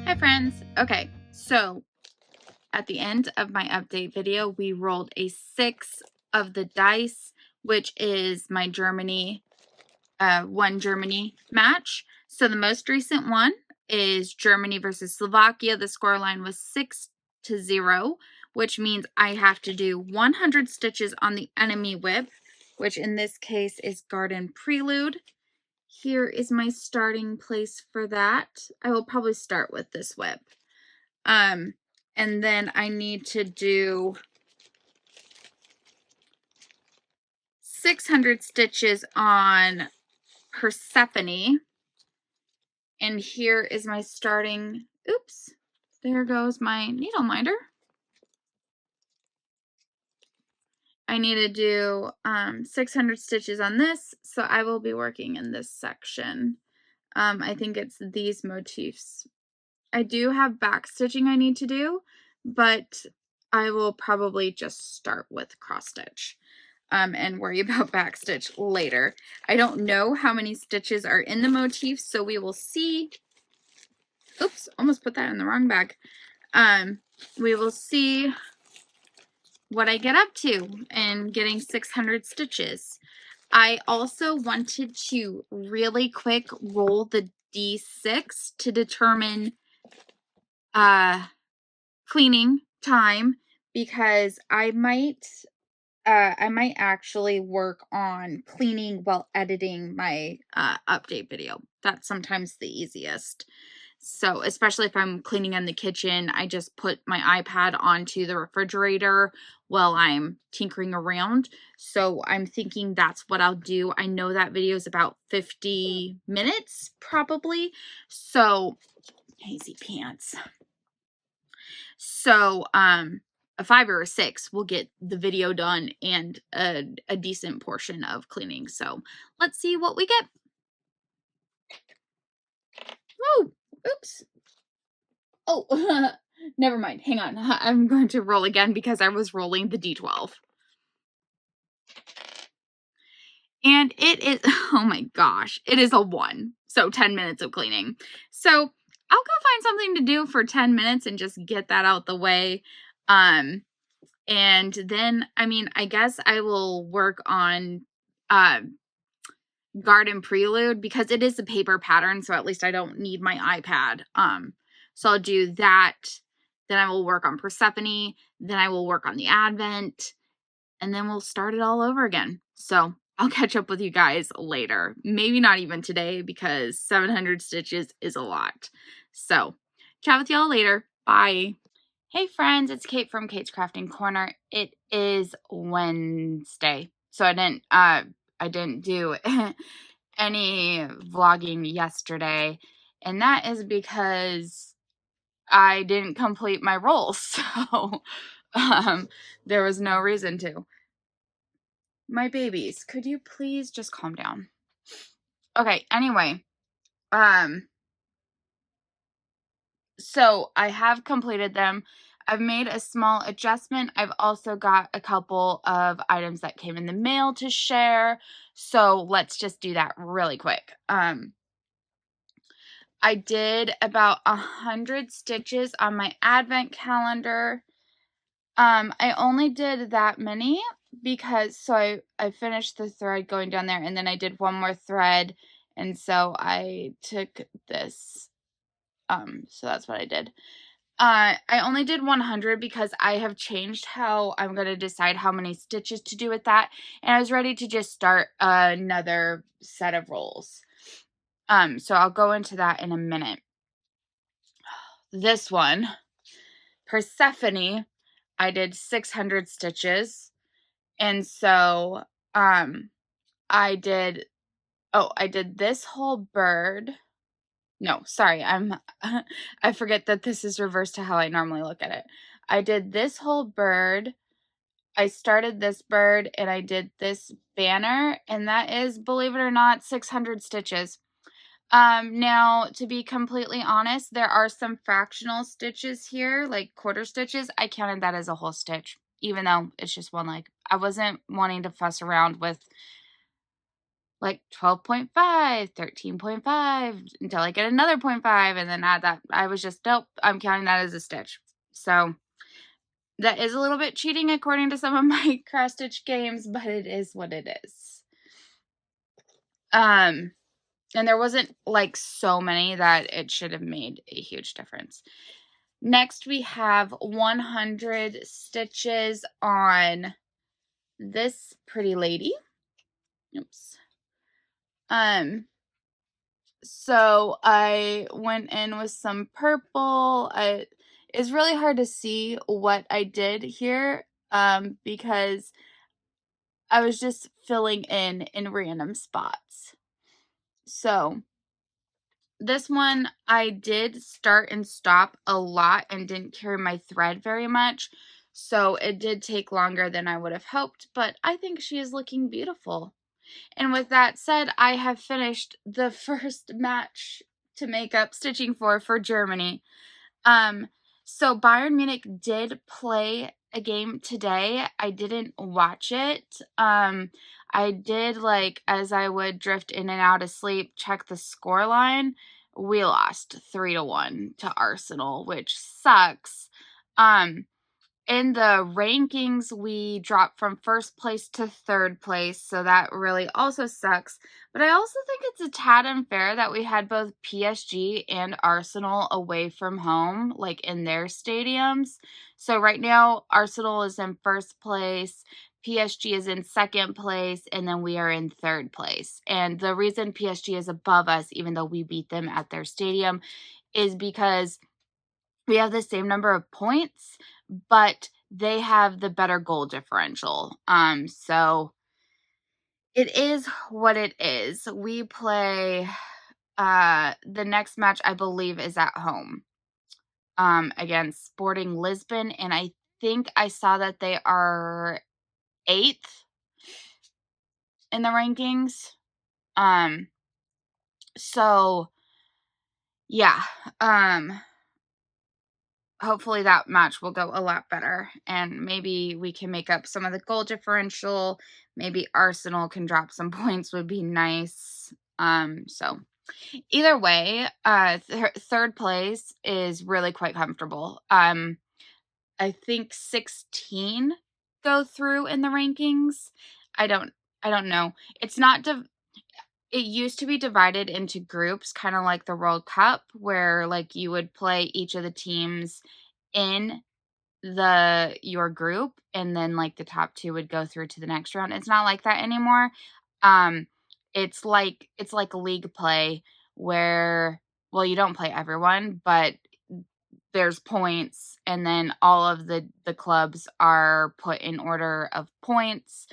Hi friends. Okay, so at the end of my update video, we rolled a 6 of the dice, which is my Germany, one Germany match. So the most recent one is Germany versus Slovakia. The scoreline was 6-0, which means I have to do 100 stitches on the enemy whip, which in this case is Garden Prelude. Here is my starting place for that. I will probably start with this whip. And then I need to do 600 stitches on Persephone. And here is my starting, oops, there goes my needle minder. I need to do 600 stitches on this, so I will be working in this section. I think it's these motifs. I do have back stitching I need to do, but I will probably just start with cross stitch and worry about back stitch later. I don't know how many stitches are in the motif, so we will see. Oops, almost put that in the wrong bag. We will see what I get up to in getting 600 stitches. I also wanted to really quick roll the D6 to determine cleaning time, because I might actually work on cleaning while editing my update video. That's sometimes the easiest. So especially if I'm cleaning in the kitchen, I just put my iPad onto the refrigerator while I'm tinkering around. So I'm thinking that's what I'll do. I know that video is about 50 minutes probably. So hazy pants. So a 5 or a 6 will get the video done and a decent portion of cleaning. So let's see what we get. Oh, oops. Oh, never mind. Hang on. I'm going to roll again because I was rolling the D12. And it is, oh my gosh, it is a 1. So 10 minutes of cleaning. So I'll go find something to do for 10 minutes and just get that out the way. And then, I mean, I guess I will work on Garden Prelude because it is a paper pattern, so at least I don't need my iPad. So I'll do that. Then I will work on Persephone. Then I will work on the Advent. And then we'll start it all over again. So I'll catch up with you guys later. Maybe not even today because 700 stitches is a lot. So chat with y'all later. Bye. Hey friends, it's Kate from Kate's Crafting Corner. It is Wednesday. So I didn't do any vlogging yesterday, and that is because I didn't complete my rolls. So there was no reason to. My babies, could you please just calm down? Okay, anyway, so I have completed them. I've made a small adjustment. I've also got a couple of items that came in the mail to share. So let's just do that really quick. I did about 100 stitches on my advent calendar. I only did that many because, so I finished the thread going down there, and then I did one more thread, and so I took this, so that's what I did. I only did 100 because I have changed how I'm going to decide how many stitches to do with that, and I was ready to just start another set of rolls. So I'll go into that in a minute. This one, Persephone, I did 600 stitches. And so, I did this whole bird. No, sorry, I forget that this is reversed to how I normally look at it. I did this whole bird. I started this bird and I did this banner, and that is, believe it or not, 600 stitches. Now, to be completely honest, there are some fractional stitches here, like quarter stitches. I counted that as a whole stitch, even though it's just one leg. I wasn't wanting to fuss around with like 12.5, 13.5 until I get another 0.5 and then add that. I was just, nope, I'm counting that as a stitch. So that is a little bit cheating according to some of my cross stitch games, but it is what it is. And there wasn't like so many that it should have made a huge difference. Next, we have 100 stitches on this pretty lady. Oops. So I went in with some purple. It's really hard to see what I did here, because I was just filling in random spots. So this one I did start and stop a lot and didn't carry my thread very much. So it did take longer than I would have hoped, but I think she is looking beautiful. And with that said, I have finished the first match to make up stitching for Germany. So Bayern Munich did play a game today. I didn't watch it. I did, like, as I would drift in and out of sleep, check the score line. We lost 3-1 to Arsenal, which sucks. In the rankings, we dropped from first place to third place, so that really also sucks. But I also think it's a tad unfair that we had both PSG and Arsenal away from home, like in their stadiums. So right now, Arsenal is in first place, PSG is in second place, and then we are in third place. And the reason PSG is above us, even though we beat them at their stadium, is because we have the same number of points, but they have the better goal differential. So it is what it is. We play the next match, I believe, is at home against Sporting Lisbon, and I think I saw that they are 8th in the rankings. So yeah. Hopefully that match will go a lot better, and maybe we can make up some of the goal differential. Maybe Arsenal can drop some points, would be nice. So either way, third place is really quite comfortable. I think 16 go through in the rankings. I don't know. It's not it used to be divided into groups, kind of like the World Cup, where like you would play each of the teams in your group, and then like the top 2 would go through to the next round. It's not like that anymore. It's like league play where, well, you don't play everyone, but there's points, and then all of the clubs are put in order of points,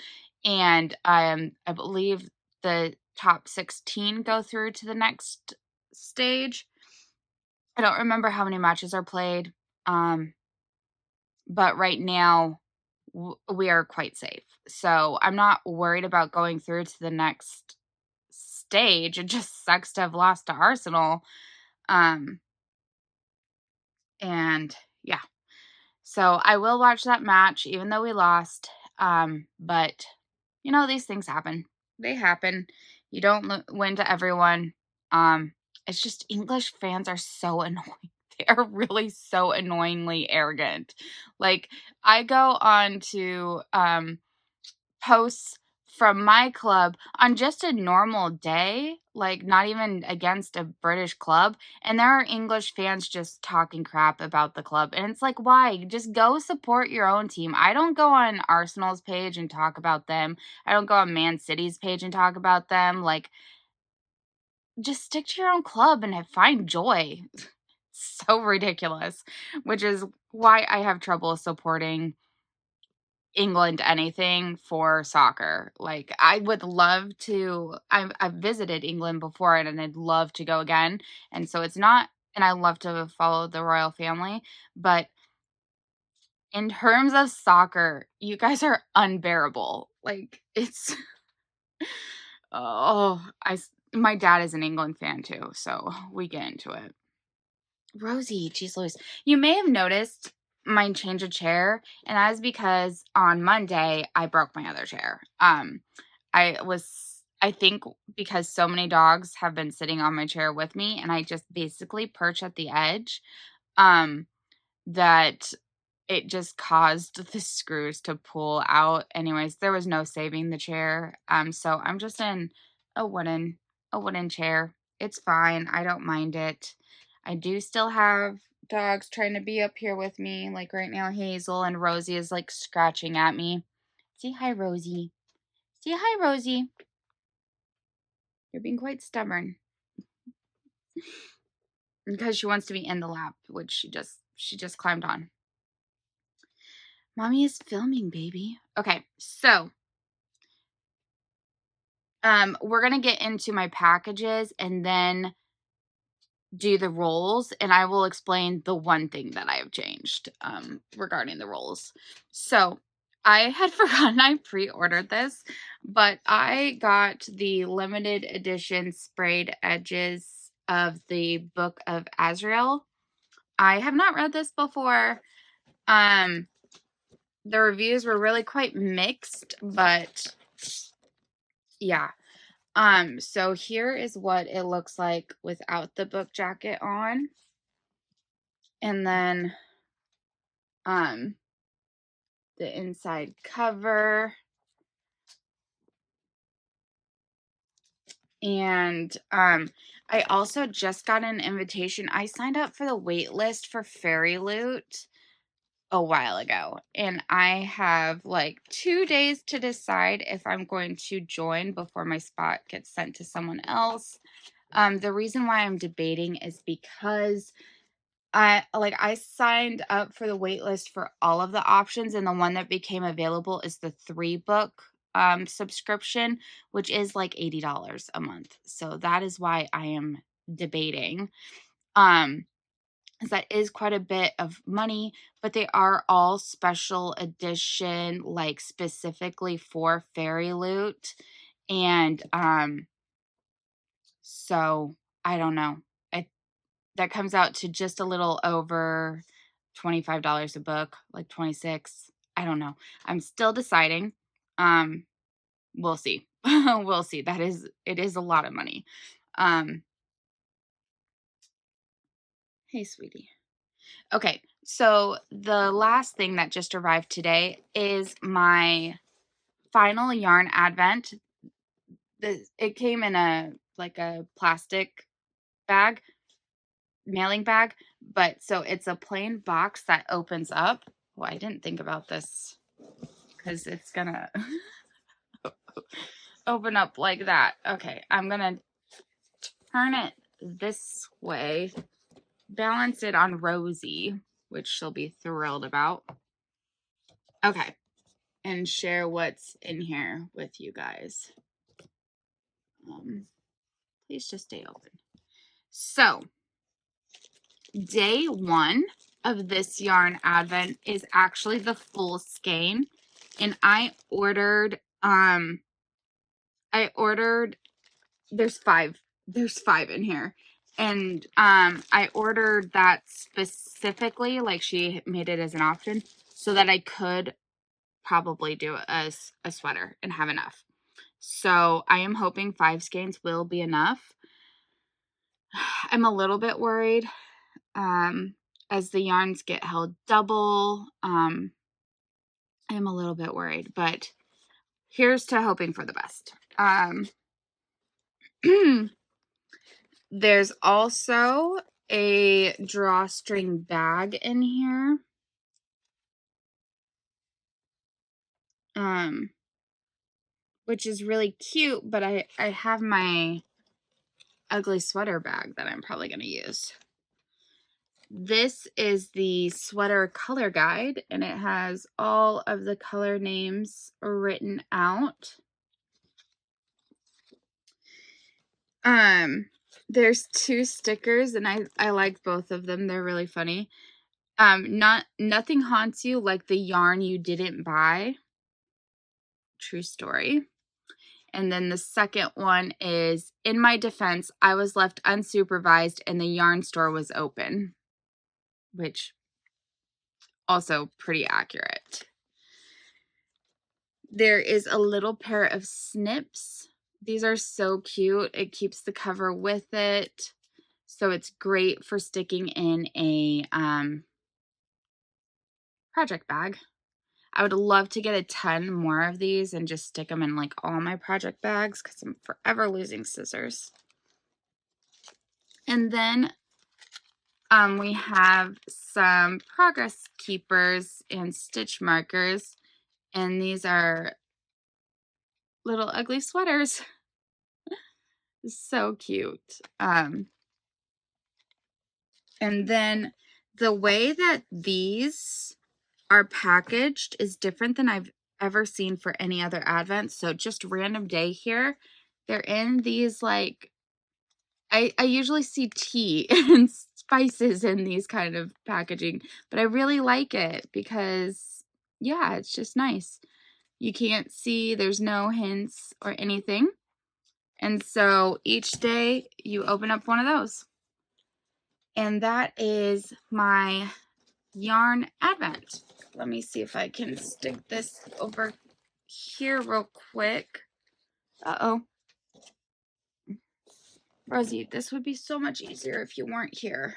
and I believe the top 16 go through to the next stage. I don't remember how many matches are played, but right now we are quite safe. So I'm not worried about going through to the next stage. It just sucks to have lost to Arsenal. And yeah. So I will watch that match, even though we lost. But you know, these things happen. They happen. You don't win to everyone. It's just English fans are so annoying. They are really so annoyingly arrogant. Like, I go on to posts from my club on just a normal day, like not even against a British club, and there are English fans just talking crap about the club. And it's like, why? Just go support your own team. I don't go on Arsenal's page and talk about them. I don't go on Man City's page and talk about them. Like, just stick to your own club and find joy. So ridiculous, which is why I have trouble supporting England anything for soccer. Like, I would love to. I've visited England before, and I'd love to go again. And so it's not, and I love to follow the royal family, but in terms of soccer, you guys are unbearable. Like, it's oh, my dad is an England fan too, so we get into it. Rosie, geez Louise. You may have noticed my change of chair, and that is because on Monday I broke my other chair. I I think because so many dogs have been sitting on my chair with me and I just basically perch at the edge, that it just caused the screws to pull out. Anyways, there was no saving the chair. So I'm just in a wooden chair. It's fine. I don't mind it. I do still have dogs trying to be up here with me. Like right now, Hazel and Rosie is like scratching at me. Say hi, Rosie. Say hi, Rosie. You're being quite stubborn. Because she wants to be in the lap, which she just climbed on. Mommy is filming, baby. Okay, so we're gonna get into my packages and then do the rolls, and I will explain the one thing that I have changed regarding the rolls. So I had forgotten I pre-ordered this, but I got the limited edition sprayed edges of the Book of Azrael. I have not read this before. The reviews were really quite mixed, but yeah. So here is what it looks like without the book jacket on. And then the inside cover. And I also just got an invitation. I signed up for the wait list for Fairy Loot a while ago, and I have like 2 days to decide if I'm going to join before my spot gets sent to someone else. The reason why I'm debating is because I signed up for the wait list for all of the options, and the one that became available is the 3-book subscription, which is like $80 a month. So that is why I am debating. 'Cause that is quite a bit of money, but they are all special edition, like specifically for Fairy Loot. And so I don't know. That comes out to just a little over $25 a book, like 26. I don't know. I'm still deciding. We'll see. We'll see. It is a lot of money. Hey, sweetie. Okay, so the last thing that just arrived today is my final yarn advent. It came in a plastic bag, mailing bag, but so it's a plain box that opens up. Well, I didn't think about this because it's gonna open up like that. Okay, I'm gonna turn it this way, balance it on Rosie, which she'll be thrilled about. Okay, and share what's in here with you guys. Please just stay open. So, day 1 of this yarn advent is actually the full skein, and I ordered there's 5 in here, and I ordered that specifically, like she made it as an option so that I could probably do a sweater and have enough. So I am hoping 5 skeins will be enough. I'm a little bit worried as the yarns get held double. I am a little bit worried, but here's to hoping for the best. There's also a drawstring bag in here. Which is really cute, but I have my ugly sweater bag that I'm probably going to use. This is the sweater color guide, and it has all of the color names written out. There's 2 stickers, and I like both of them. They're really funny. Nothing haunts you like the yarn you didn't buy. True story. And then the second one is, in my defense, I was left unsupervised and the yarn store was open, which also pretty accurate. There is a little pair of snips These are so cute. It keeps the cover with it. So it's great for sticking in a project bag. I would love to get a ton more of these and just stick them in like all my project bags because I'm forever losing scissors. And then we have some progress keepers and stitch markers. And these are little ugly sweaters. So cute. And then the way that these are packaged is different than I've ever seen for any other advent. So just random day here. They're in these like, I usually see tea and spices in these kind of packaging, but I really like it because yeah, it's just nice. You can't see, there's no hints or anything. And so each day you open up one of those. And that is my yarn advent. Let me see if I can stick this over here real quick. Uh-oh. Rosie, this would be so much easier if you weren't here.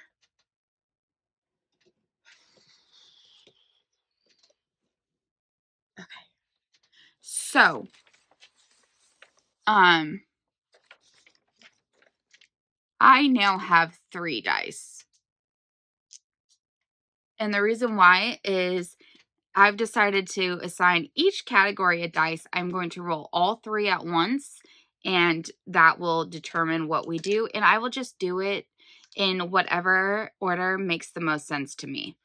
Okay. So, I now have 3 dice. And the reason why is I've decided to assign each category a dice. I'm going to roll all 3 at once, and that will determine what we do. And I will just do it in whatever order makes the most sense to me.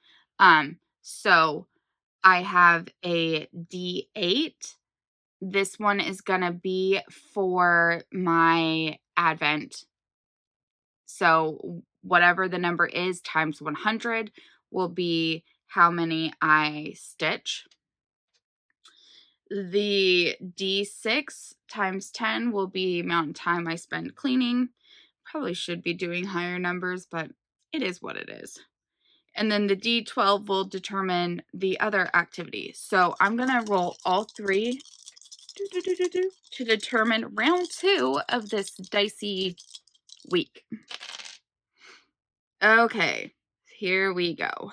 So I have a D8. This one is going to be for my advent. So whatever the number is times 100 will be how many I stitch. The D6 times 10 will be amount of time I spend cleaning. Probably should be doing higher numbers, but it is what it is. And then the D12 will determine the other activity. So I'm going to roll all 3 to determine round 2 of this dicey week. Okay, here we go.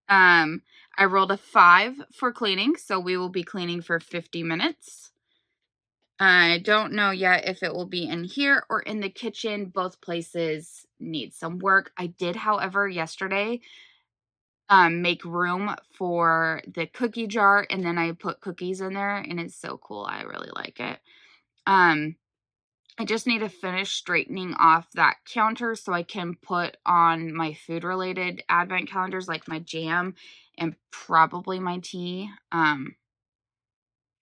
I rolled a 5 for cleaning, so we will be cleaning for 50 minutes. I don't know yet if it will be in here or in the kitchen. Both places need some work. I did, however, yesterday make room for the cookie jar, and then I put cookies in there, and it's so cool. I really like it. I just need to finish straightening off that counter so I can put on my food related advent calendars, like my jam and probably my tea, and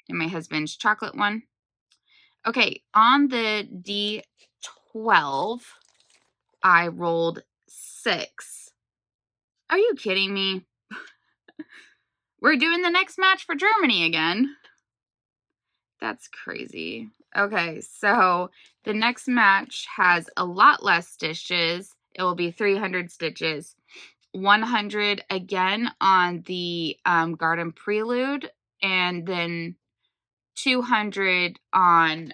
my husband's chocolate one. Okay, on the D12, I rolled 6. Are you kidding me? We're doing the next match for Germany again. That's crazy. Okay, so the next match has a lot less stitches. It will be 300 stitches. 100 again on the Garden Prelude, and then 200 on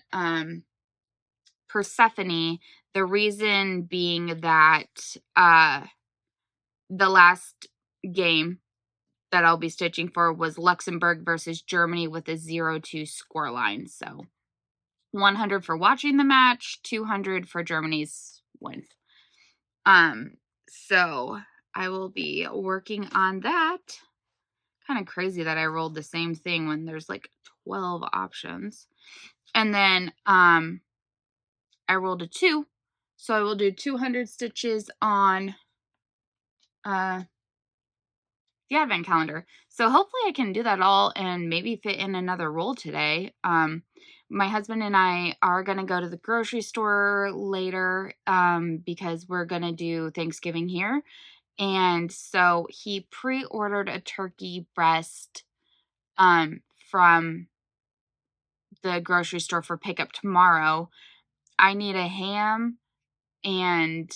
Persephone. The reason being that the last game that I'll be stitching for was Luxembourg versus Germany with a 0-2 scoreline. So 100 for watching the match, 200 for Germany's win. So I will be working on that. Kind of crazy that I rolled the same thing when there's like 12 options. And then I rolled a 2. So I will do 200 stitches on the advent calendar. So hopefully I can do that all and maybe fit in another roll today. My husband and I are going to go to the grocery store later because we're going to do Thanksgiving here. And so he pre-ordered a turkey breast from the grocery store for pickup tomorrow. I need a ham and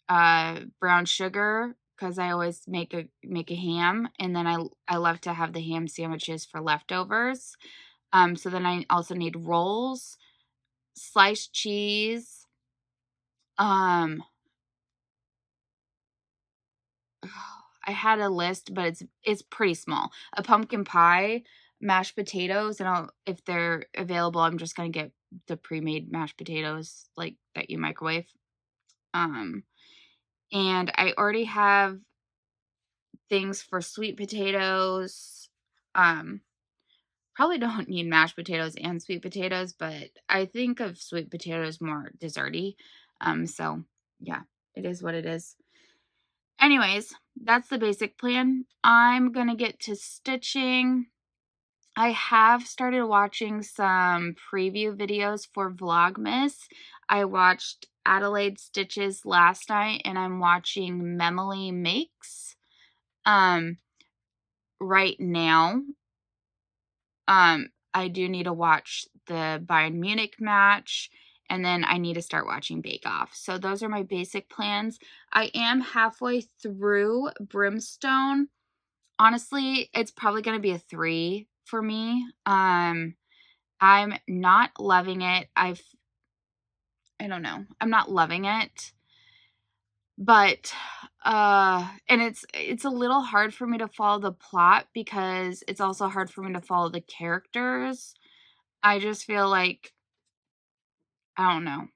brown sugar because I always make a ham, and then I love to have the ham sandwiches for leftovers. So then I also need rolls, sliced cheese, I had a list, but it's pretty small. A pumpkin pie, mashed potatoes, and if they're available, I'm just gonna get the pre-made mashed potatoes like that you microwave. And I already have things for sweet potatoes. Probably don't need mashed potatoes and sweet potatoes, but I think of sweet potatoes more desserty. So yeah, it is what it is. Anyways, that's the basic plan. I'm gonna get to stitching. I have started watching some preview videos for Vlogmas. I watched Adelaide Stitches last night, and I'm watching Memily Makes right now. I do need to watch the Bayern Munich match, and then I need to start watching Bake Off. So those are my basic plans. I am halfway through Brimstone. Honestly, it's probably going to be a 3 for me. I'm not loving it. I don't know. I'm not loving it. But and it's a little hard for me to follow the plot because it's also hard for me to follow the characters. I just feel like I don't know.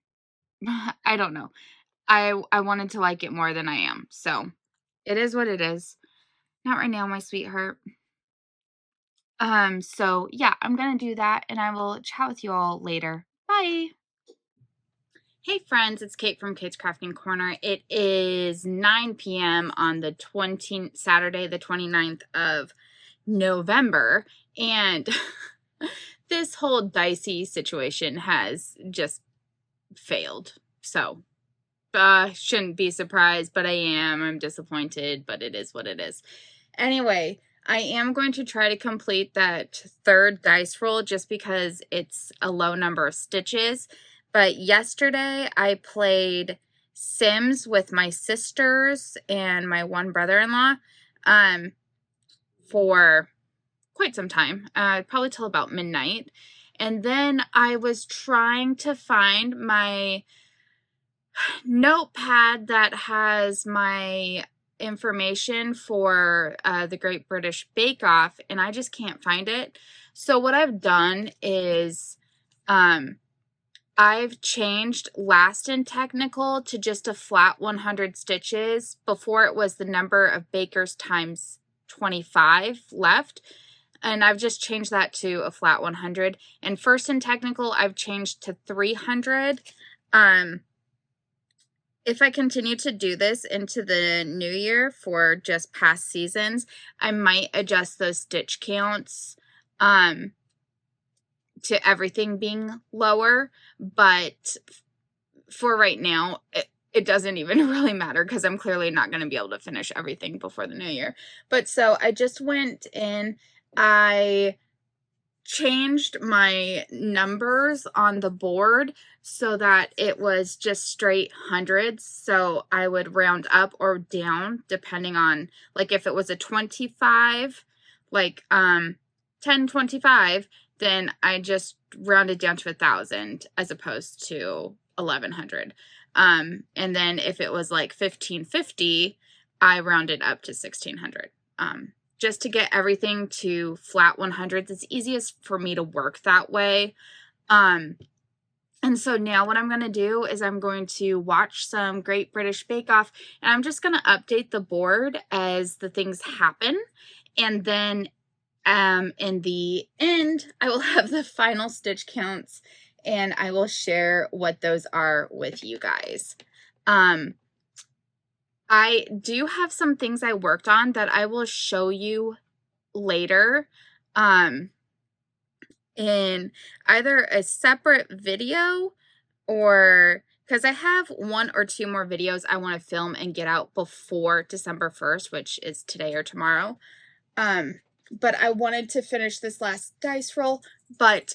I don't know. I wanted to like it more than I am. So, it is what it is. Not right now, my sweetheart. So yeah, I'm gonna do that, and I will chat with you all later. Bye. Hey friends, it's Kate from Kate's Crafting Corner. It is 9 p.m. on the Saturday, the 29th of November, and this whole Dicey situation has just failed. So, shouldn't be surprised, but I am. I'm disappointed, but it is what it is. Anyway, I am going to try to complete that third dice roll just because it's a low number of stitches. But yesterday I played Sims with my sisters and my one brother-in-law for quite some time, probably till about midnight. And then I was trying to find my notepad that has my information for the Great British Bake Off, and I just can't find it. So what I've done is I've changed last in technical to just a flat 100 stitches. Before it was the number of bakers times 25 left, and I've just changed that to a flat 100. And first in technical I've changed to 300. If I continue to do this into the new year for just past seasons, I might adjust those stitch counts to everything being lower, but for right now, it doesn't even really matter because I'm clearly not going to be able to finish everything before the new year. But so I just went in, I changed my numbers on the board so that it was just straight hundreds. So I would round up or down depending on, like, if it was a 25, like 1025, then I just rounded down to 1,000 as opposed to 1,100. And then if it was like 1550, I rounded up to 1,600. Just to get everything to flat 100s. It's easiest for me to work that way. And so now what I'm going to do is I'm going to watch some Great British Bake Off, and I'm just going to update the board as the things happen. And then in the end, I will have the final stitch counts, and I will share what those are with you guys. I do have some things I worked on that I will show you later in either a separate video, or because I have 1 or 2 more videos I want to film and get out before December 1st, which is today or tomorrow. But I wanted to finish this last dice roll, but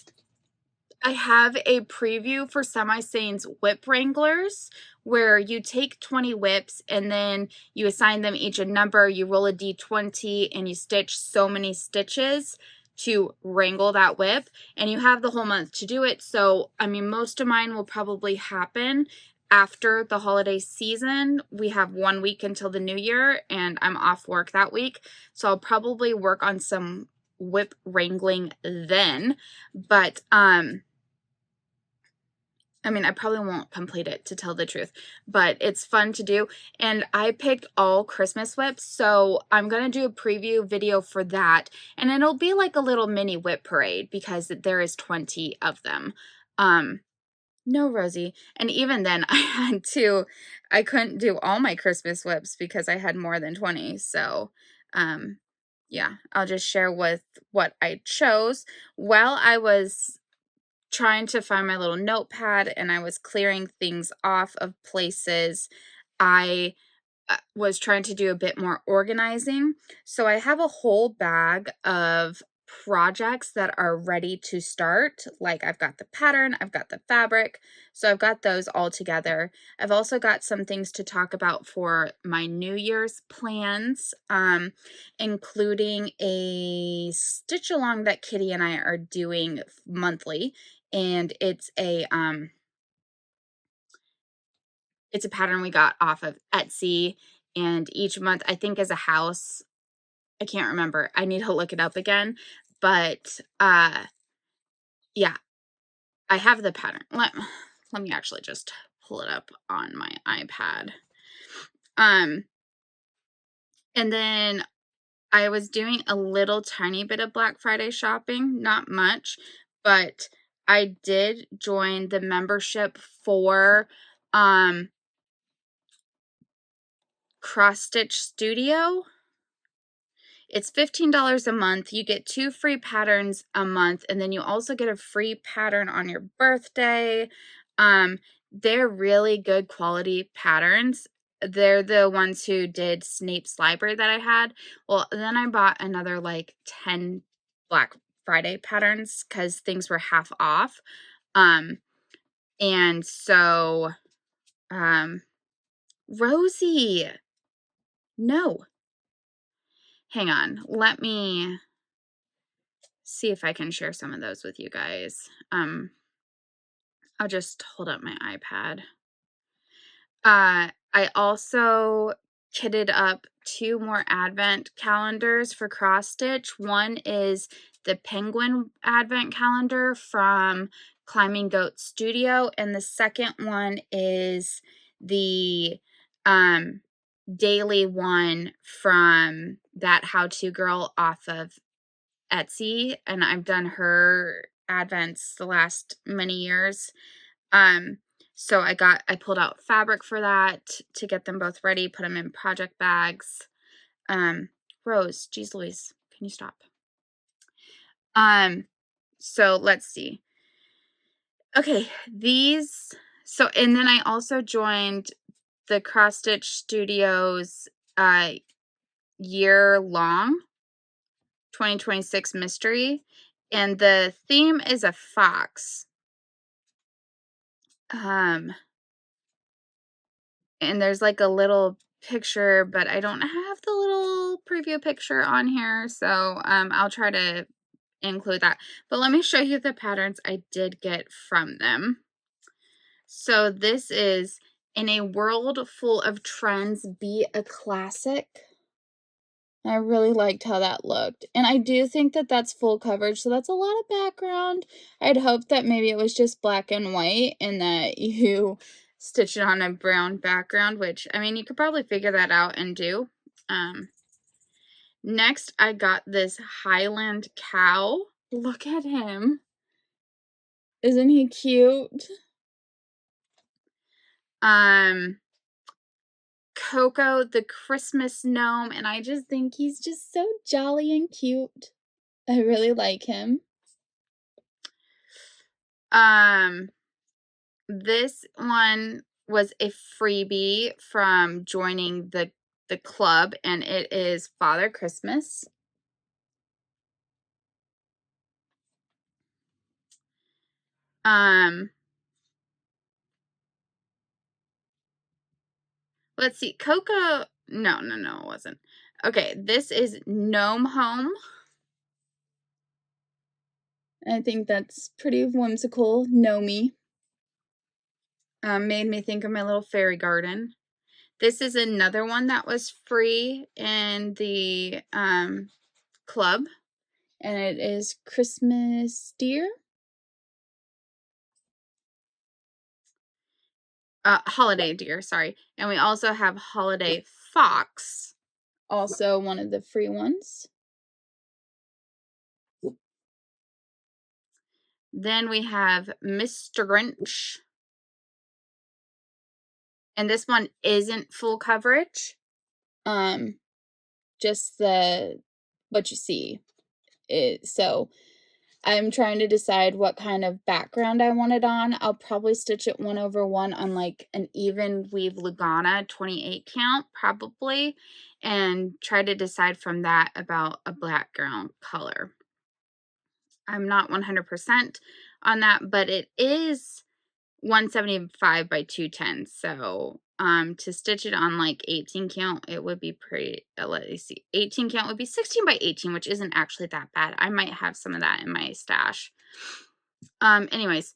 I have a preview for Semi-Sane's Whip Wranglers, where you take 20 whips and then you assign them each a number, you roll a d20, and you stitch so many stitches to wrangle that whip, and you have the whole month to do it. So, I mean, most of mine will probably happen after the holiday season. We have 1 week until the new year, and I'm off work that week. So I'll probably work on some whip wrangling then. But, I mean, I probably won't complete it, to tell the truth, but it's fun to do. And I picked all Christmas whips, so I'm going to do a preview video for that. And it'll be like a little mini whip parade because there is 20 of them. No, Rosie. And even then I couldn't do all my Christmas whips because I had more than 20. So, yeah, I'll just share with what I chose. While I was trying to find my little notepad and I was clearing things off of places, I was trying to do a bit more organizing. So I have a whole bag of projects that are ready to start. Like, I've got the pattern, I've got the fabric, so I've got those all together. I've also got some things to talk about for my New Year's plans, including a stitch along that Kitty and I are doing monthly, and it's a pattern we got off of Etsy, and each month, I think, as a house, I can't remember, I need to look it up again, but yeah, I have the pattern. Let me actually just pull it up on my iPad. And then I was doing a little tiny bit of Black Friday shopping, not much, but I did join the membership for Cross Stitch Studio. It's $15 a month. You get 2 free patterns a month, and then you also get a free pattern on your birthday. They're really good quality patterns. They're the ones who did Snape's Library that I had. Well, then I bought another like 10 Black Friday patterns because things were half off. And so, Rosie, no. Hang on, let me see if I can share some of those with you guys. I'll just hold up my iPad. I also kitted up 2 more advent calendars for cross stitch. One is the penguin advent calendar from Climbing Goat Studio, and the second one is the daily one from that how-to girl off of Etsy, and I've done her advents the last many years. So I pulled out fabric for that to get them both ready, put them in project bags. Rose, geez Louise, can you stop? So let's see. Okay, and then I also joined the Cross Stitch Studios year-long 2026 mystery, and the theme is a fox. And there's like a little picture, but I don't have the little preview picture on here, so I'll try to include that. But let me show you the patterns I did get from them. So this is In a World Full of Trends, Be a Classic. I really liked how that looked. And I do think that that's full coverage, so that's a lot of background. I'd hoped that maybe it was just black and white and that you stitch it on a brown background, which, I mean, you could probably figure that out and do. Next, I got this Highland cow. Look at him. Isn't he cute? Coco the Christmas gnome, and I just think he's just so jolly and cute. I really like him. This one was a freebie from joining the club, and it is Father Christmas. Let's see, Coco, no, it wasn't. Okay, this is Gnome Home. I think that's pretty whimsical. Know me. Made me think of my little fairy garden. This is another one that was free in the club, and it is Christmas Deer. Holiday Deer, sorry. And we also have Holiday Fox, also one of the free ones. Then we have Mr. Grinch. And this one isn't full coverage. Just what you see. So I'm trying to decide what kind of background I want it on. I'll probably stitch it 1/1 on like an even weave Lugana 28 count probably, and try to decide from that about a background color. I'm not 100% on that, but it is 175 by 210. So to stitch it on like 18 count, it would be pretty, let me see, 18 count would be 16 by 18, which isn't actually that bad. I might have some of that in my stash. Anyways,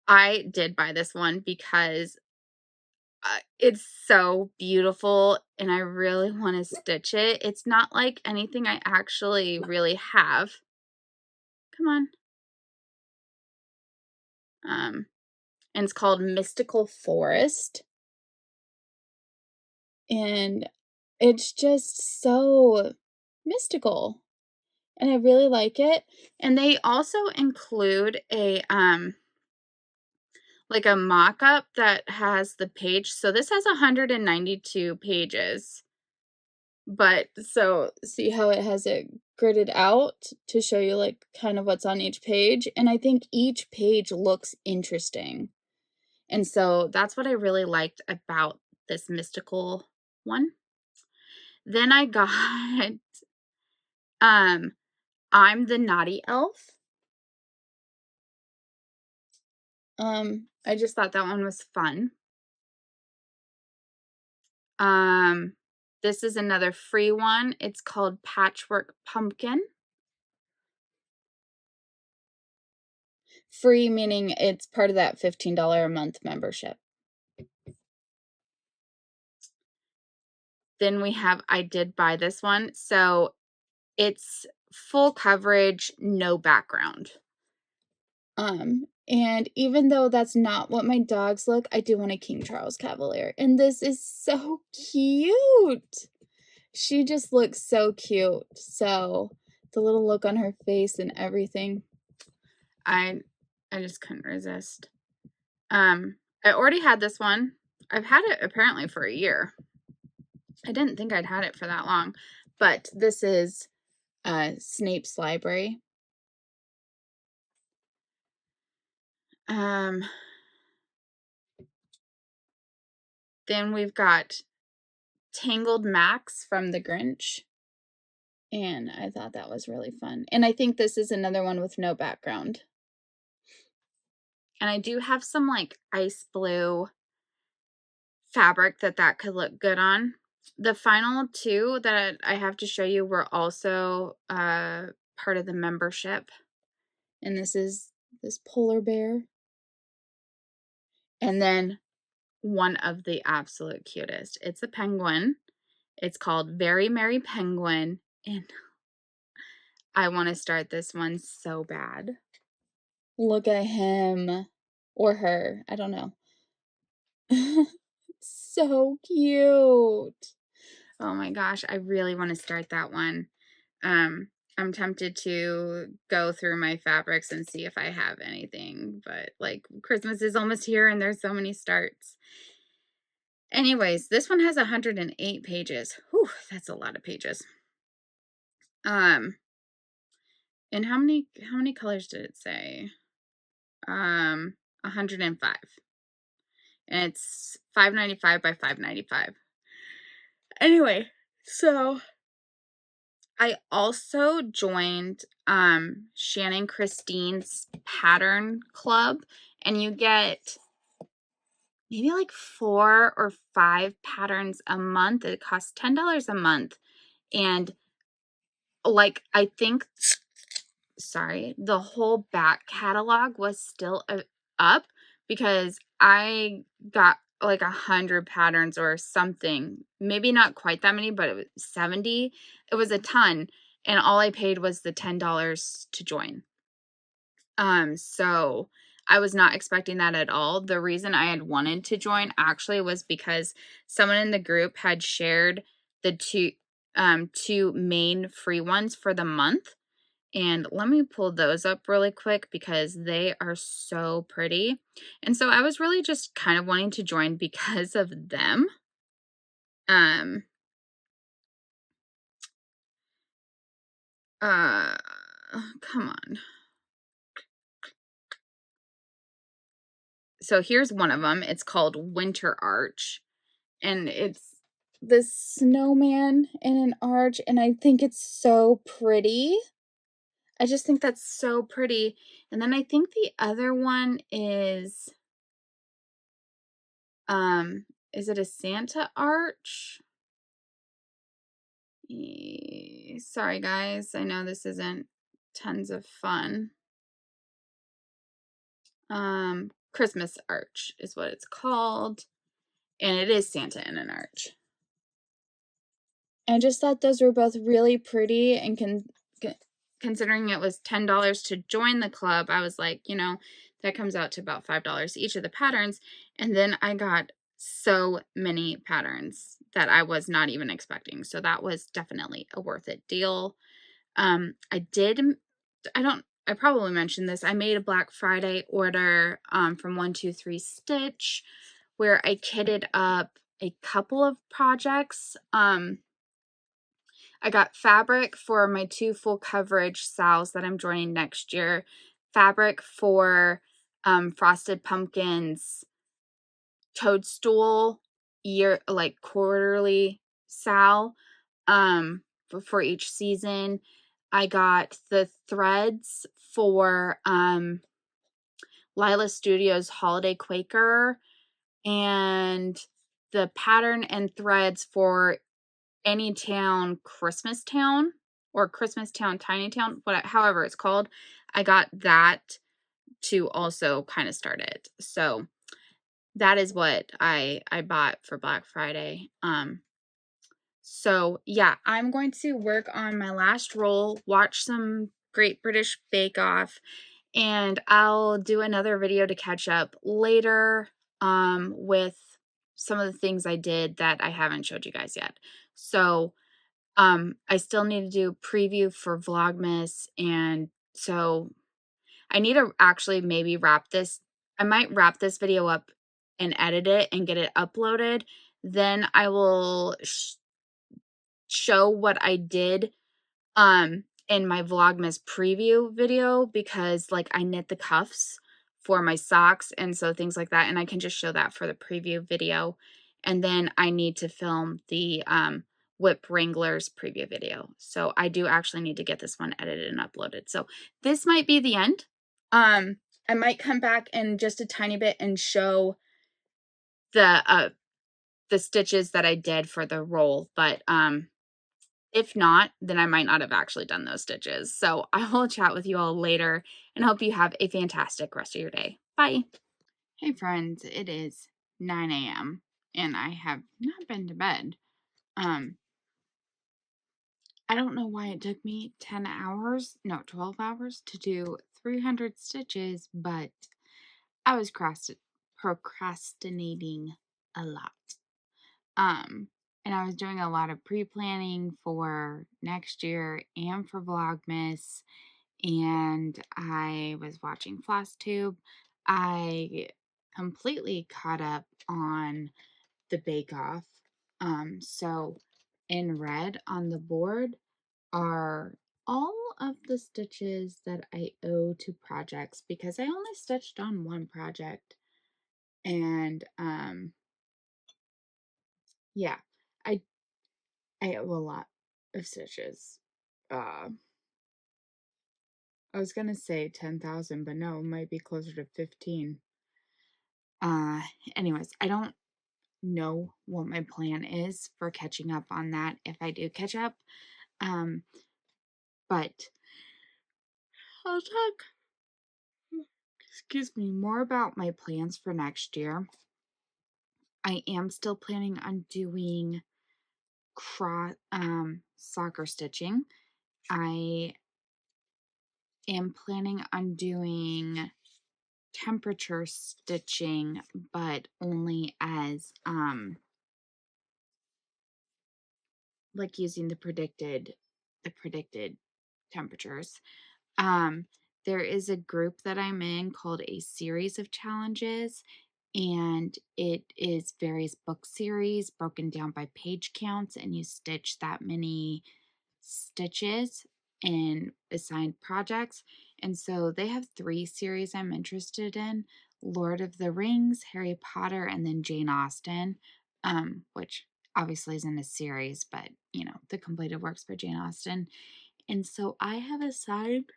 I did buy this one because it's so beautiful and I really want to stitch it. It's not like anything I actually really have. Come on. And it's called Mystical Forest. And it's just so mystical. And I really like it. And they also include a like a mock-up that has the page. So this has 192 pages. But so see how it has it gridded out to show you like kind of what's on each page. And I think each page looks interesting. And so that's what I really liked about this mystical one. Then I got I'm the Naughty Elf. I just thought that one was fun. This is another free one. It's called Patchwork Pumpkin. Free meaning it's part of that $15 a month membership. Then we have, I did buy this one. So it's full coverage, no background. And even though that's not what my dogs look, I do want a King Charles Cavalier. And this is so cute. She just looks so cute. So the little look on her face and everything. I just couldn't resist. I already had this one. I've had it apparently for a year. I didn't think I'd had it for that long. But this is Snape's Library. Then we've got Tangled Max from The Grinch. And I thought that was really fun. And I think this is another one with no background. And I do have some like ice blue fabric that could look good on. The final two that I have to show you were also part of the membership. And this is this polar bear. And then one of the absolute cutest. It's a penguin. It's called Very Merry Penguin. And I want to start this one so bad. Look at him. Or her. I don't know. So cute. Oh my gosh. I really want to start that one. I'm tempted to go through my fabrics and see if I have anything. But like Christmas is almost here and there's so many starts. Anyways, this one has 108 pages. Whew, that's a lot of pages. And how many colors did it say? 105. And it's $5.95 by $5.95. Anyway, so I also joined Shannon Christine's pattern club, and you get maybe like 4 or 5 patterns a month. It costs $10 a month. And like I think sorry, the whole back catalog was still up because I got like 100 patterns or something. Maybe not quite that many, but it was 70. It was a ton. And all I paid was the $10 to join. So I was not expecting that at all. The reason I had wanted to join actually was because someone in the group had shared the two main free ones for the month. And let me pull those up really quick because they are so pretty. And so I was really just kind of wanting to join because of them. Um, come on. So here's one of them. It's called Winter Arch, and it's this snowman in an arch, and I think it's so pretty. I just think that's so pretty. And then I think the other one is it a Santa arch? Sorry guys, I know this isn't tons of fun. Christmas arch is what it's called, and it is Santa in an arch. I just thought those were both really pretty, and considering it was $10 to join the club, I was like, you know, that comes out to about $5 each of the patterns. And then I got so many patterns that I was not even expecting. So that was definitely a worth it deal. I probably mentioned this. I made a Black Friday order from 123 Stitch where I kitted up a couple of projects. I got fabric for my 2 full coverage sals that I'm joining next year. Fabric for Frosted Pumpkins toadstool quarterly sal for each season. I got the threads for Lila Studios Holiday Quaker and the pattern and threads for Anytown Christmas Town or Christmas Town Tiny Town, however it's called. I got that to also kind of start it. So that is what I bought for Black Friday. So yeah, I'm going to work on my last roll, watch some Great British Bake Off, and I'll do another video to catch up later with some of the things I did that I haven't showed you guys yet. So I still need to do preview for Vlogmas, and so I need to actually maybe wrap this. I might wrap this video up and edit it and get it uploaded. Then I will show what I did in my Vlogmas preview video, because like I knit the cuffs for my socks and so things like that, and I can just show that for the preview video. And then I need to film the Whip Wranglers preview video. So I do actually need to get this one edited and uploaded. So this might be the end. I might come back in just a tiny bit and show the stitches that I did for the roll, but if not, then I might not have actually done those stitches. So I will chat with you all later and hope you have a fantastic rest of your day. Bye. Hey friends, it is 9 a.m. and I have not been to bed. I don't know why it took me 12 hours to do 300 stitches, but I was procrastinating a lot. And I was doing a lot of pre-planning for next year and for Vlogmas, and I was watching Flosstube. I completely caught up on the Bake Off. So in red on the board are all of the stitches that I owe to projects, because I only stitched on one project. And yeah, I owe a lot of stitches. I was gonna say 10,000, but no, it might be closer to 15. Anyways, I don't know what my plan is for catching up on that if I do catch up. But I'll talk, excuse me, more about my plans for next year. I am still planning on doing soccer stitching. I am planning on doing temperature stitching, but only as like using the predicted temperatures. There is a group that I'm in called A Series of Challenges, and it is various book series broken down by page counts, and you stitch that many stitches in assigned projects. And so they have 3 series I'm interested in: Lord of the Rings, Harry Potter, and then Jane Austen, which obviously isn't a series, but the completed works by Jane Austen. And so I have assigned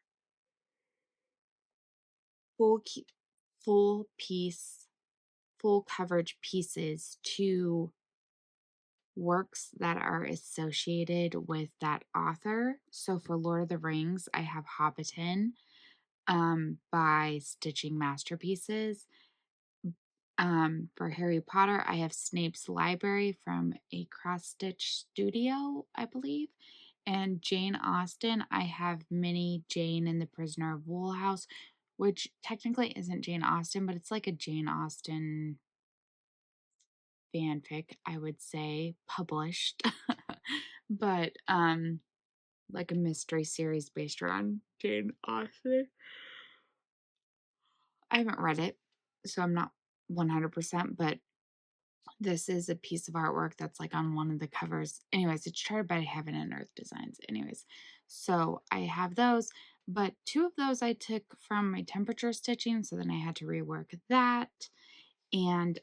full coverage pieces to works that are associated with that author. So for Lord of the Rings, I have Hobbiton by Stitching Masterpieces. For Harry Potter, I have Snape's Library from a Cross Stitch Studio, I believe. And Jane Austen, I have Mini Jane and the Prisoner of Wool House, which technically isn't Jane Austen, but it's like a Jane Austen fanfic, I would say, published. But like a mystery series based around Jane Austen. I haven't read it, so I'm not 100%, but this is a piece of artwork that's like on one of the covers. Anyways, it's charted by Heaven and Earth Designs. Anyways, so I have those, but 2 of those I took from my temperature stitching, so then I had to rework that. And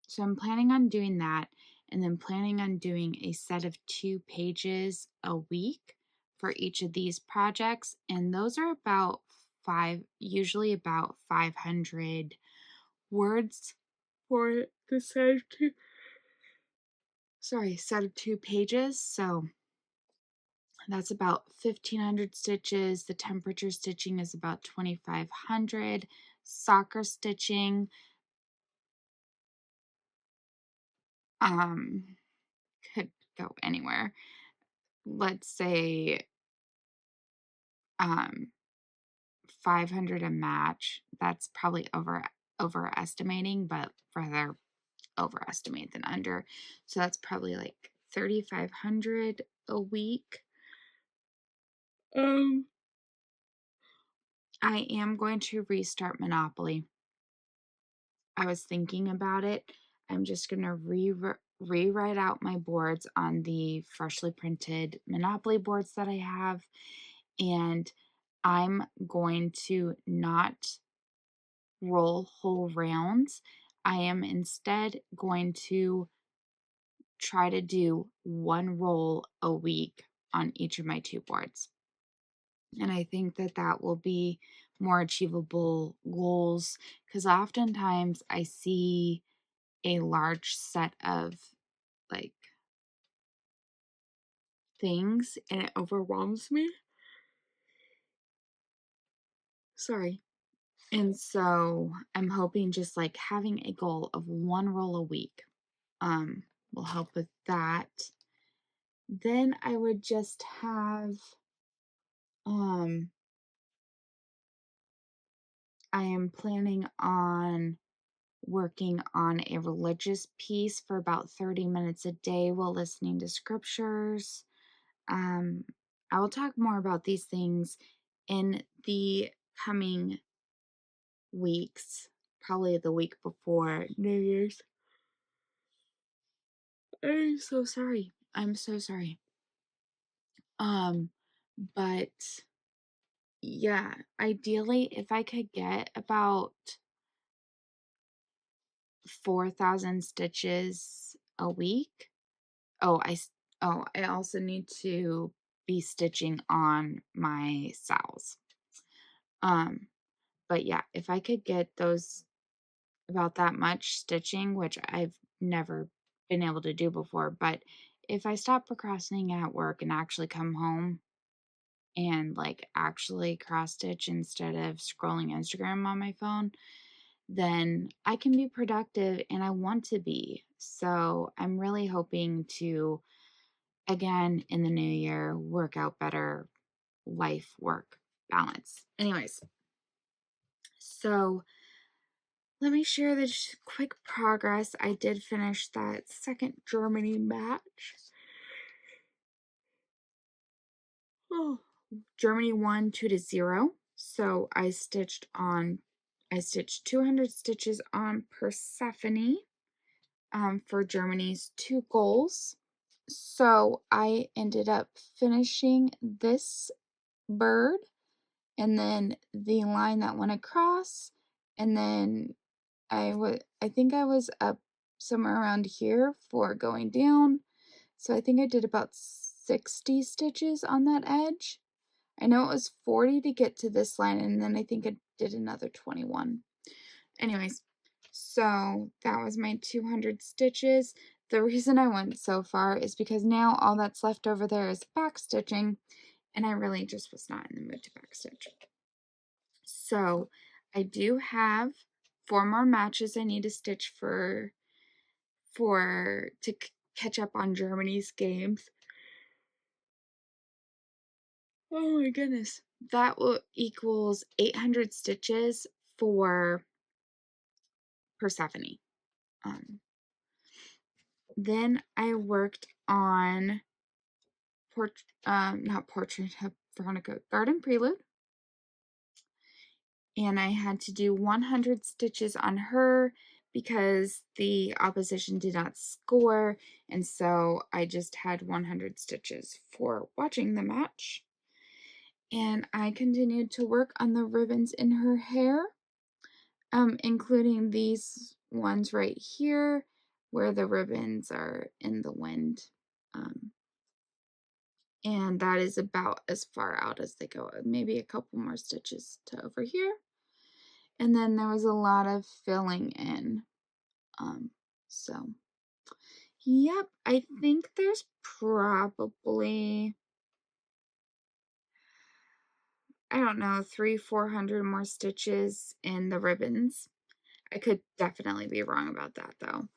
so I'm planning on doing that, and then planning on doing a set of 2 pages a week for each of these projects. And those are usually about 500 words for the set of 2 pages. So that's about 1,500 stitches. The temperature stitching is about 2,500. Soccer stitching, could go anywhere. Let's say 500 a match. That's probably overestimating, but rather overestimate than under. So that's probably like 3,500 a week. I am going to restart Monopoly. I was thinking about it. I'm just going to rewrite out my boards on the freshly printed Monopoly boards that I have, and I'm going to not roll whole rounds. I am instead going to try to do 1 roll a week on each of my 2 boards. And I think that that will be more achievable goals, because oftentimes I see a large set of like things and it overwhelms me. Sorry. And so I'm hoping just like having a goal of 1 roll a week will help with that. Then I would just have I am planning on working on a religious piece for about 30 minutes a day while listening to scriptures. I will talk more about these things in the coming weeks, probably the week before New Year's. I'm so sorry. I'm so sorry. But yeah, ideally, if I could get about 4,000 stitches a week. I also need to be stitching on my sowls. But yeah, if I could get those about that much stitching, which I've never been able to do before, but if I stop procrastinating at work and actually come home and like actually cross stitch instead of scrolling Instagram on my phone, then I can be productive, and I want to be. So I'm really hoping to, again, in the new year, work out better life work balance. Anyways, so let me share this quick progress. I did finish that second Germany match. Oh, Germany won 2-0. So I stitched 200 stitches on Persephone for Germany's 2 goals. So I ended up finishing this bird, and then the line that went across, and then I think I was up somewhere around here for going down. So I think I did about 60 stitches on that edge. I know it was 40 to get to this line, and then I think I did another 21. Anyways, so that was my 200 stitches. The reason I went so far is because now all that's left over there is back stitching, and I really just was not in the mood to back stitch. So I do have 4 more matches I need to stitch to catch up on Germany's games. Oh my goodness. That equals 800 stitches for Persephone. Then I worked on not Portrait of Veronica, Garden Prelude. And I had to do 100 stitches on her because the opposition did not score, and so I just had 100 stitches for watching the match. And I continued to work on the ribbons in her hair, including these ones right here where the ribbons are in the wind. And that is about as far out as they go. Maybe a couple more stitches to over here. And then there was a lot of filling in. So, yep, I think there's probably, I don't know, 300-400 more stitches in the ribbons. I could definitely be wrong about that though.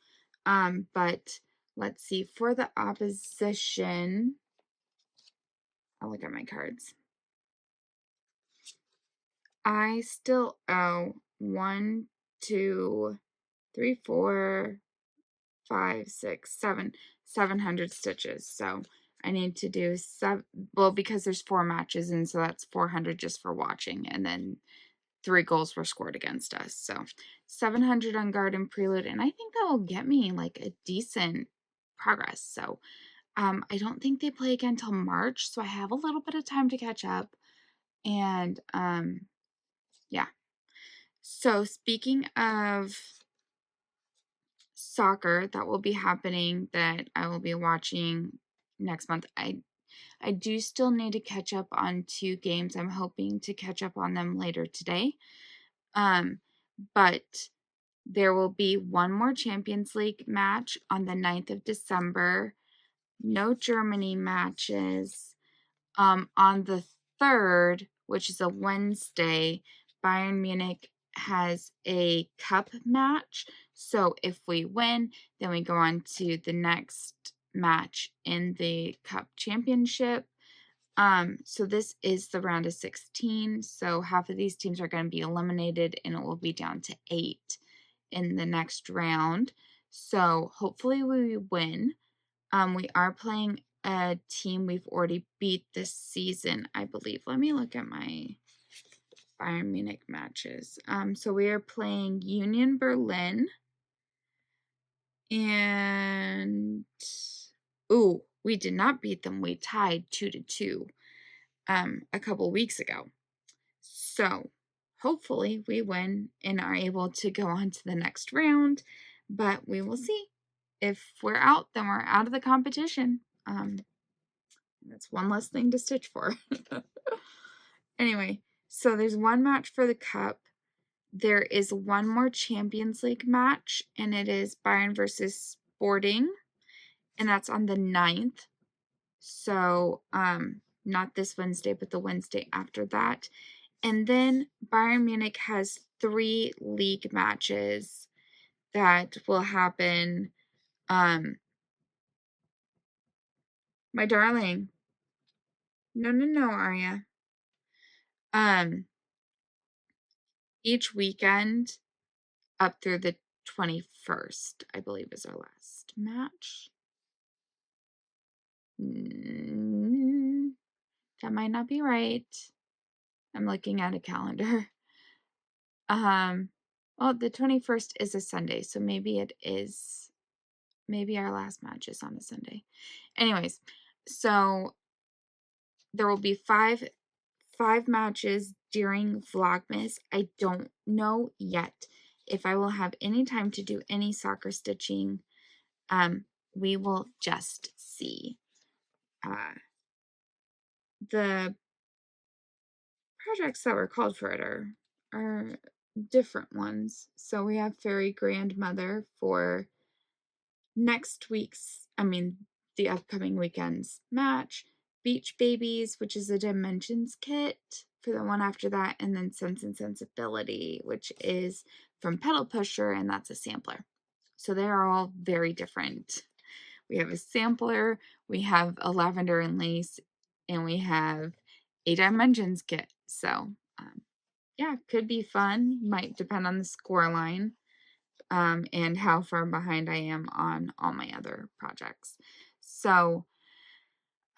But let's see, for the opposition, I'll look at my cards. I still owe 1, 2, 3, 4, 5, 6, 7, 700 stitches. So I need to do because there's 4 matches, and so that's 400 just for watching, and then 3 goals were scored against us. So 700 on Garden Prelude, and I think that will get me like a decent progress. So I don't think they play again until March, so I have a little bit of time to catch up. And yeah. So speaking of soccer that will be happening, that I will be watching next month, I do still need to catch up on 2 games. I'm hoping to catch up on them later today. But there will be 1 more Champions League match on the 9th of December. No Germany matches. On the 3rd, which is a Wednesday, Bayern Munich has a cup match. So if we win, then we go on to the next match in the cup championship. So this is the round of 16. So half of these teams are going to be eliminated, and it will be down to 8 in the next round. So hopefully we win. We are playing a team we've already beat this season, I believe. Let me look at my Bayern Munich matches. So we are playing Union Berlin, and we did not beat them. We tied 2-2 a couple weeks ago. So hopefully we win and are able to go on to the next round, but we will see. If we're out, then we're out of the competition. That's one less thing to stitch for. Anyway, so there's 1 match for the cup. There is 1 more Champions League match, and it is Bayern versus Sporting, and that's on the 9th. So, not this Wednesday, but the Wednesday after that. And then Bayern Munich has 3 league matches that will happen. My darling. No, Arya. Each weekend up through the 21st, I believe, is our last match. That might not be right. I'm looking at a calendar. Well, the 21st is a Sunday, so maybe it is, maybe our last match is on a Sunday. Anyways, so there will be five matches during Vlogmas. I don't know yet if I will have any time to do any soccer stitching. We will just see. The projects that were called for it are different ones. So we have Fairy Grandmother for next week's, the upcoming weekend's match. Beach Babies, which is a Dimensions kit for the one after that, and then Sense and Sensibility, which is from Pedal Pusher, and that's a sampler. So they are all very different. We have a sampler, we have a lavender and lace, and we have a Dimensions kit. So yeah, could be fun. Might depend on the score line. And how far behind I am on all my other projects. So,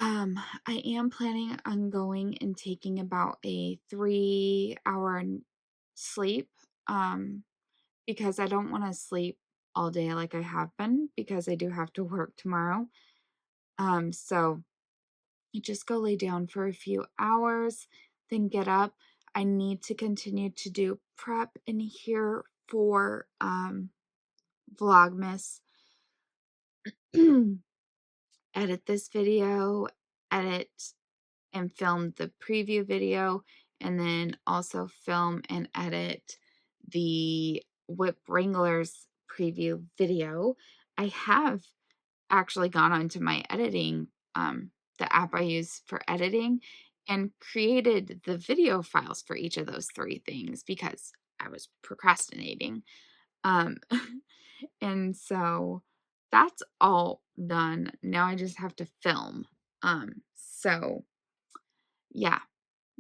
I am planning on going and taking about a 3-hour sleep, because I don't want to sleep all day like I have been, because I do have to work tomorrow. So I just go lay down for a few hours, then get up. I need to continue to do prep in here for, Vlogmas. Edit this video, edit and film the preview video, and then also film and edit the Whip Wranglers preview video. I have actually gone onto my editing, the app I use for editing, and created the video files for each of those 3 things because I was procrastinating. And so that's all done. Now I just have to film. So yeah,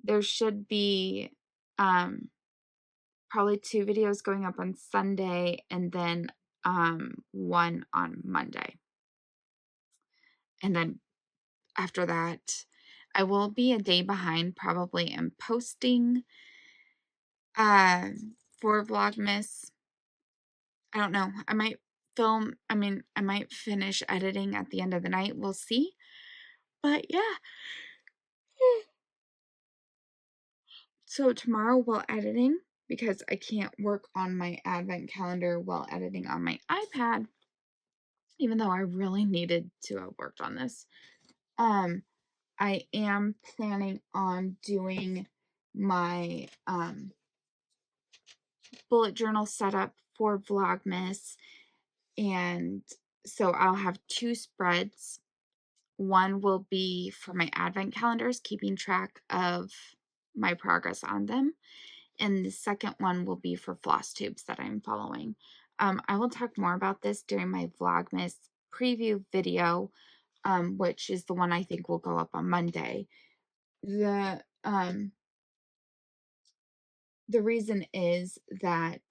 there should be probably 2 videos going up on Sunday, and then one on Monday. And then after that, I will be a day behind probably in posting for Vlogmas. I don't know. I might I might finish editing at the end of the night. We'll see. But yeah. So tomorrow while editing, because I can't work on my advent calendar while editing on my iPad, even though I really needed to have worked on this, I am planning on doing my bullet journal setup for Vlogmas. And so I'll have 2 spreads. One will be for my advent calendars, keeping track of my progress on them. And the second one will be for Flosstubes that I'm following. I will talk more about this during my Vlogmas preview video, which is the one I think will go up on Monday. The reason is that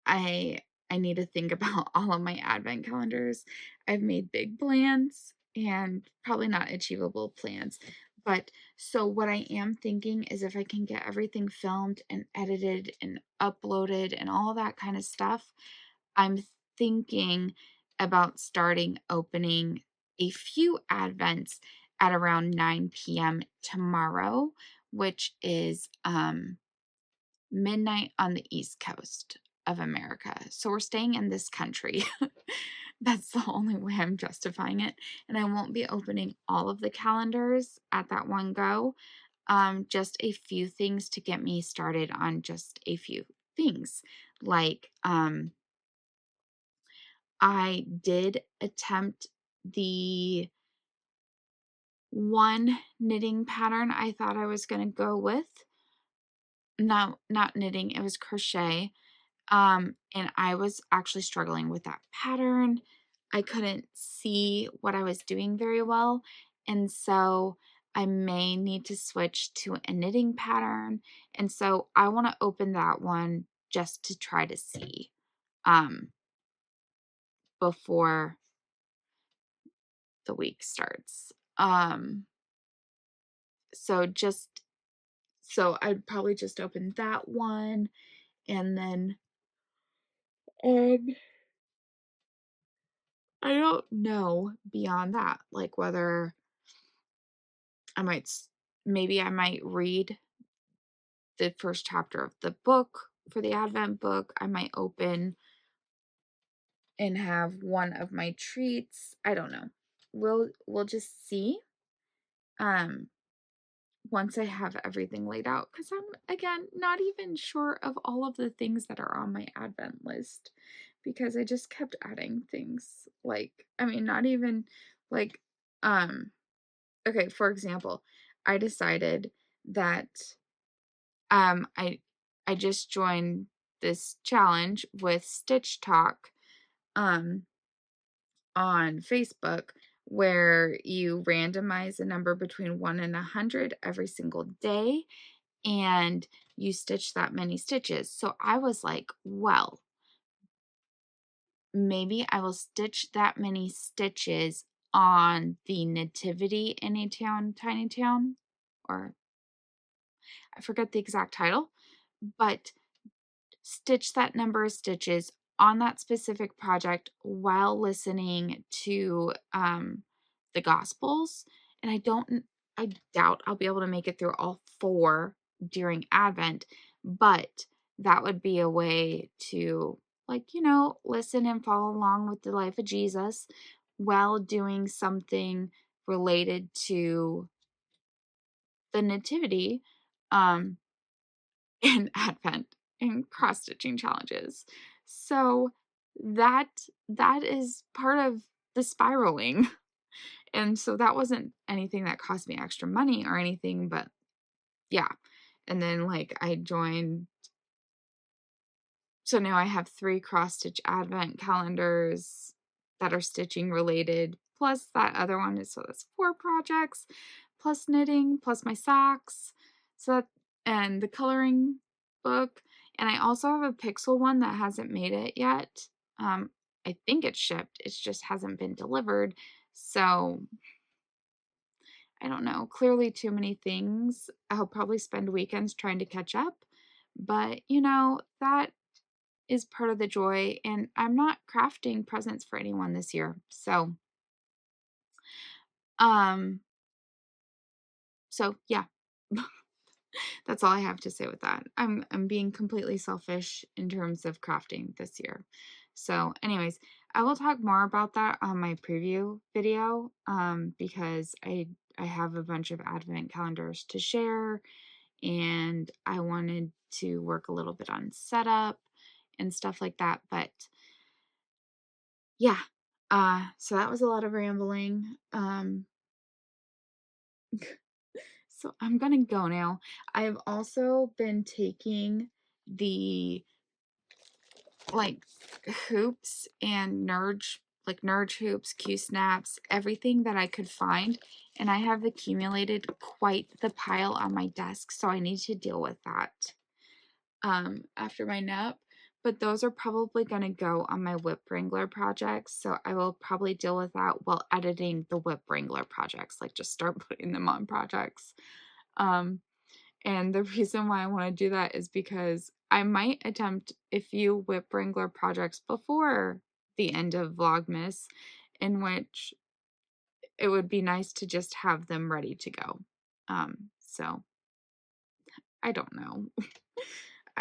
I need to think about all of my advent calendars. I've made big plans and probably not achievable plans. But so what I am thinking is if I can get everything filmed and edited and uploaded and all that kind of stuff, I'm thinking about starting opening a few advents at around 9 p.m. tomorrow, which is midnight on the East Coast of America. So we're staying in this country. That's the only way I'm justifying it. And I won't be opening all of the calendars at that one go. Just a few things to get me started on just a few things. Like, I did attempt the one knitting pattern I thought I was gonna go with. No, not knitting, it was crochet. And I was actually struggling with that pattern. I couldn't see what I was doing very well. And so I may need to switch to a knitting pattern. And so I want to open that one just to try to see um, before the week starts. So just so I'd probably just open that one and then um I don't know beyond that, like whether I might maybe I might read the first chapter of the book for the Advent book. I might open and have one of my treats. I don't know. We'll just see. Um once I have everything laid out, cuz I'm again not even sure of all of the things that are on my Advent list because I just kept adding things. Like I mean not even like um okay, for example, I decided that I just joined this challenge with Stitch Talk um on Facebook where you randomize a number between 1 and 100 every single day and you stitch that many stitches. So I was like, well, maybe I will stitch that many stitches on the Nativity in a Town, Tiny Town, or I forget the exact title, but stitch that number of stitches on that specific project while listening to the Gospels. And I doubt I'll be able to make it through all 4 during Advent, but that would be a way to, like, listen and follow along with the life of Jesus while doing something related to the Nativity. Um, in Advent and cross-stitching challenges. So that is part of the spiraling. And so that wasn't anything that cost me extra money or anything, but yeah. And then like I joined so now I have 3 cross-stitch advent calendars that are stitching related, plus that other one is so that's 4 projects, plus knitting, plus my socks, so that and the coloring book, and I also have a Pixel one that hasn't made it yet. I think it's shipped, it just hasn't been delivered, so I don't know, clearly too many things. I'll probably spend weekends trying to catch up, but, that is part of the joy, and I'm not crafting presents for anyone this year. Um, so yeah. That's all I have to say with that. I'm being completely selfish in terms of crafting this year. So, anyways, I will talk more about that on my preview video because I have a bunch of advent calendars to share and I wanted to work a little bit on setup and stuff like that, but yeah. So that was a lot of rambling. So I'm gonna go now. I've also been taking the like hoops and nurge hoops, Q snaps, everything that I could find, and I have accumulated quite the pile on my desk, so I need to deal with that after my nap. But those are probably going to go on my whip wrangler projects, so I will probably deal with that while editing the whip wrangler projects, like just start putting them on projects. Um, and the reason why I want to do that is because I might attempt a few whip wrangler projects before the end of Vlogmas, in which it would be nice to just have them ready to go. So I don't know.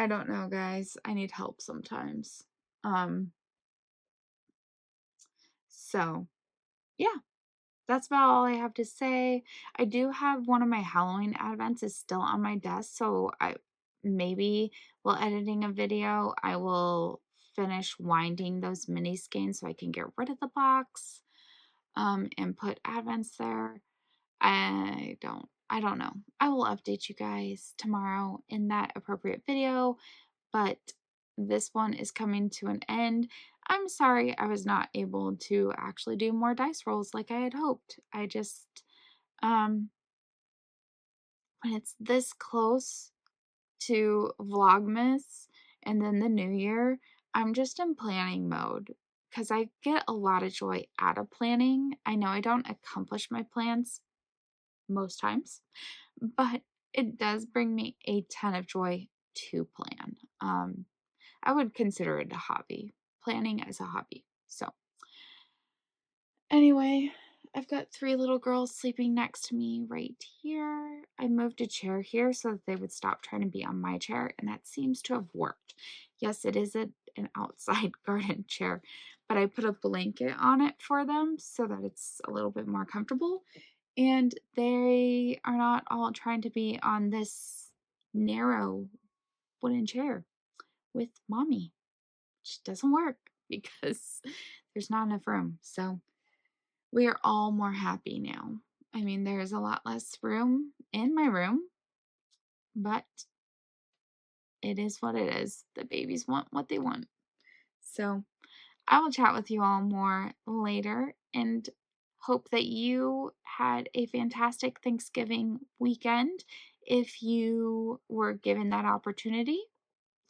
I don't know, guys. I need help sometimes. Um, so yeah, that's about all I have to say. I do have one of my Halloween advents is still on my desk, so I maybe while editing a video, I will finish winding those mini skeins so I can get rid of the box and put advents there. I don't know. I will update you guys tomorrow in that appropriate video, but this one is coming to an end. I'm sorry I was not able to actually do more dice rolls like I had hoped. I just, um, when it's this close to Vlogmas and then the new year, I'm just in planning mode because I get a lot of joy out of planning. I know I don't accomplish my plans most times, but it does bring me a ton of joy to plan. I would consider it a hobby, planning as a hobby. So, anyway, I've got 3 little girls sleeping next to me right here. I moved a chair here so that they would stop trying to be on my chair, and that seems to have worked. Yes, it is an outside garden chair, but I put a blanket on it for them so that it's a little bit more comfortable, and they are not all trying to be on this narrow wooden chair with mommy, which doesn't work because there's not enough room. So we are all more happy now. I mean, there's a lot less room in my room, but it is what it is. The babies want what they want. So I will chat with you all more later and hope that you had a fantastic Thanksgiving weekend if you were given that opportunity,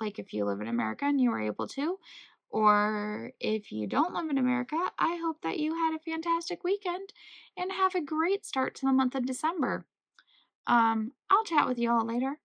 like if you live in America and you were able to, or if you don't live in America, I hope that you had a fantastic weekend and have a great start to the month of December. I'll chat with you all later.